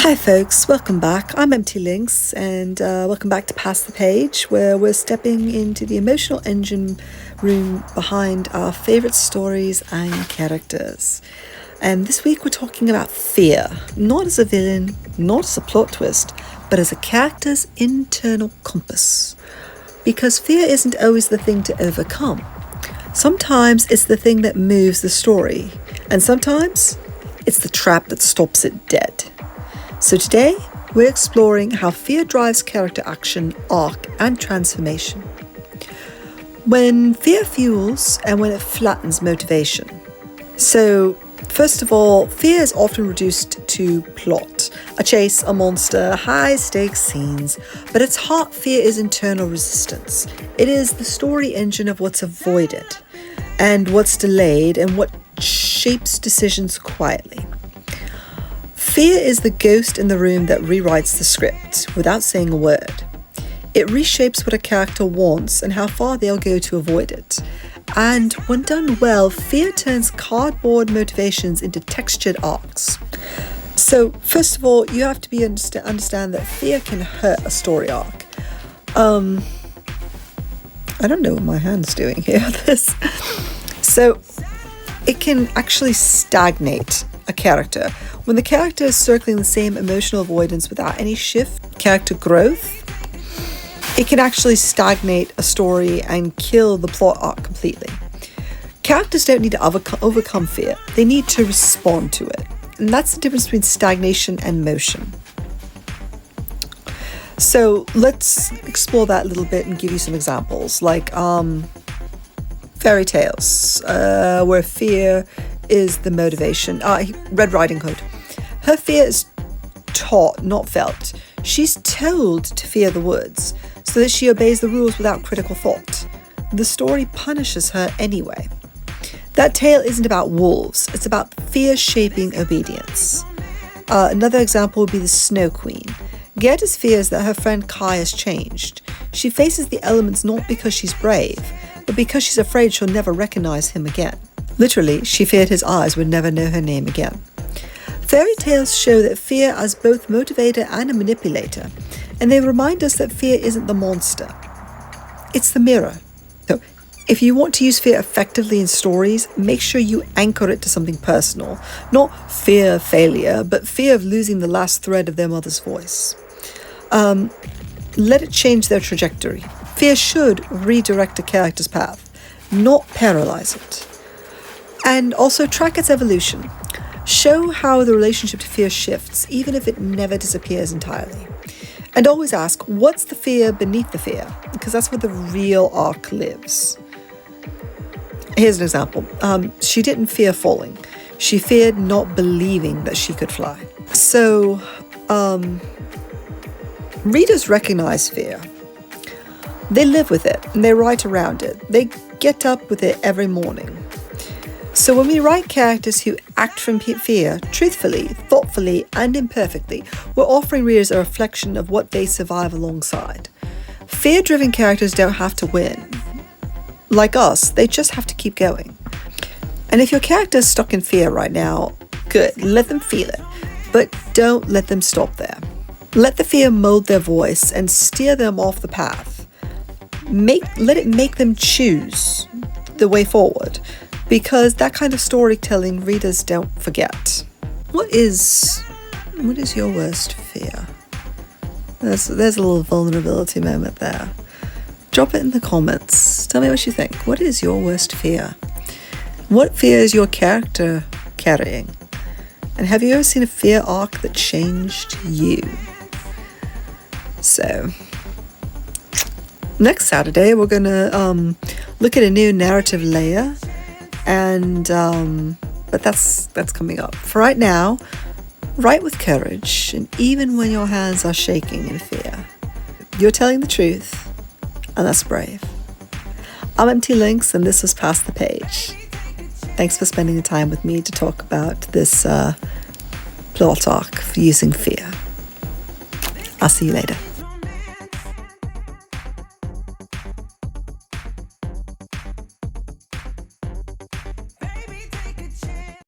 Hi folks, welcome back. I'm Empty Lynx and welcome back to Pass the Page, where we're stepping into the emotional engine room behind our favourite stories and characters. And this week we're talking about fear, not as a villain, not as a plot twist, but as a character's internal compass. Because fear isn't always the thing to overcome. Sometimes it's the thing that moves the story, and sometimes it's the trap that stops it dead. So today, we're exploring how fear drives character action, arc, and transformation. When fear fuels and when it flattens motivation. So, first of all, fear is often reduced to plot. A chase, a monster, high-stakes scenes. But its heart, fear is internal resistance. It is the story engine of what's avoided, and what's delayed, and what shapes decisions quietly. Fear is the ghost in the room that rewrites the script without saying a word. It reshapes what a character wants and how far they'll go to avoid it. And when done well, fear turns cardboard motivations into textured arcs. So, first of all, you have to understand that fear can hurt a story arc. I don't know what my hand's doing here. So, it can actually stagnate a character. When the character is circling the same emotional avoidance without any character growth, it can actually stagnate a story and kill the plot arc completely. Characters don't need to overcome fear. They need to respond to it. And that's the difference between stagnation and motion. So let's explore that a little bit and give you some examples. Like fairy tales, where fear is the motivation. Red Riding Hood. Her fear is taught, not felt. She's told to fear the woods so that she obeys the rules without critical thought. The story punishes her anyway. That tale isn't about wolves. It's about fear shaping obedience. Another example would be the Snow Queen. Gerda's fears that her friend Kai has changed. She faces the elements not because she's brave, but because she's afraid she'll never recognize him again. Literally, she feared his eyes would never know her name again. Fairy tales show that fear as both motivator and a manipulator, and they remind us that fear isn't the monster. It's the mirror. So, if you want to use fear effectively in stories, make sure you anchor it to something personal. Not fear of failure, but fear of losing the last thread of their mother's voice. Let it change their trajectory. Fear should redirect a character's path, not paralyze it. And also track its evolution. Show how the relationship to fear shifts, even if it never disappears entirely. And always ask, what's the fear beneath the fear? Because that's where the real arc lives. Here's an example. She didn't fear falling. She feared not believing that she could fly. So, readers recognize fear. They live with it, and they write around it. They get up with it every morning. So when we write characters who act from fear, truthfully, thoughtfully, and imperfectly, we're offering readers a reflection of what they survive alongside. Fear-driven characters don't have to win. Like us, they just have to keep going. And if your character is stuck in fear right now, good, let them feel it. But don't let them stop there. Let the fear mold their voice and steer them off the path. Let it make them choose the way forward. Because that kind of storytelling readers don't forget. What is your worst fear? There's a little vulnerability moment there. Drop it in the comments. Tell me what you think. What is your worst fear? What fear is your character carrying? And have you ever seen a fear arc that changed you? So, next Saturday we're gonna look at a new narrative layer. And but that's coming up. For right now, write with courage, and even when your hands are shaking in fear, you're telling the truth, and that's brave. I'm Empty Lynx, and this was Pass the Page. Thanks for spending the time with me to talk about this plot arc for using fear. I'll see you later.